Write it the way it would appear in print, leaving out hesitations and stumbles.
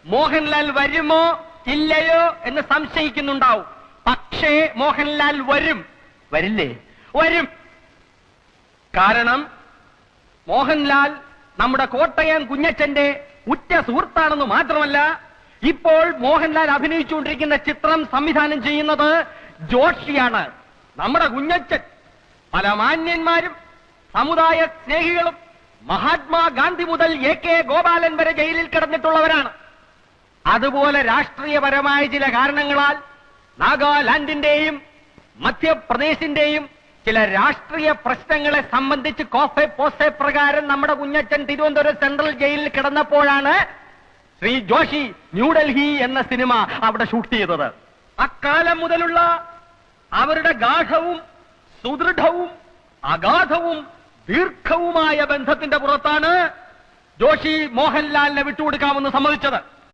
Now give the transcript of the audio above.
മോഹൻലാൽ വരുമോ ഇല്ലയോ എന്ന് സംശയിക്കുന്നുണ്ടാവും. പക്ഷേ മോഹൻലാൽ വരും. വരില്ലേ? വരും. കാരണം മോഹൻലാൽ നമ്മുടെ കോട്ടയം കുഞ്ഞച്ചന്റെ ഉറ്റ സുഹൃത്താണെന്ന് മാത്രമല്ല, ഇപ്പോൾ മോഹൻലാൽ അഭിനയിച്ചുകൊണ്ടിരിക്കുന്ന ചിത്രം സംവിധാനം ചെയ്യുന്നത് ജോഷിയാണ്. നമ്മുടെ കുഞ്ഞച്ചൻ പല മാന്യന്മാരും സമുദായ സ്നേഹികളും മഹാത്മാഗാന്ധി മുതൽ AK ഗോപാലൻ വരെ ജയിലിൽ കിടന്നിട്ടുള്ളവരാണ്. അതുപോലെ രാഷ്ട്രീയപരമായ ചില കാരണങ്ങളാൽ നാഗാലാൻഡിന്റെയും മധ്യപ്രദേശിന്റെയും ചില രാഷ്ട്രീയ പ്രശ്നങ്ങളെ സംബന്ധിച്ച് കോഫെ പോസെ പ്രകാരം നമ്മുടെ കുഞ്ഞച്ചൻ തിരുവനന്തപുരം സെൻട്രൽ ജയിലിൽ കിടന്നപ്പോഴാണ് ശ്രീ ജോഷി ന്യൂഡൽഹി എന്ന സിനിമ അവിടെ ഷൂട്ട് ചെയ്തത്. അക്കാലം മുതലുള്ള അവരുടെ ഗാഢവും സുദൃഢവും അഗാധവും ദീർഘവുമായ ബന്ധത്തിന്റെ പുറത്താണ് ജോഷി മോഹൻലാലിനെ വിട്ടുകൊടുക്കാമെന്ന് സമ്മതിച്ചത്.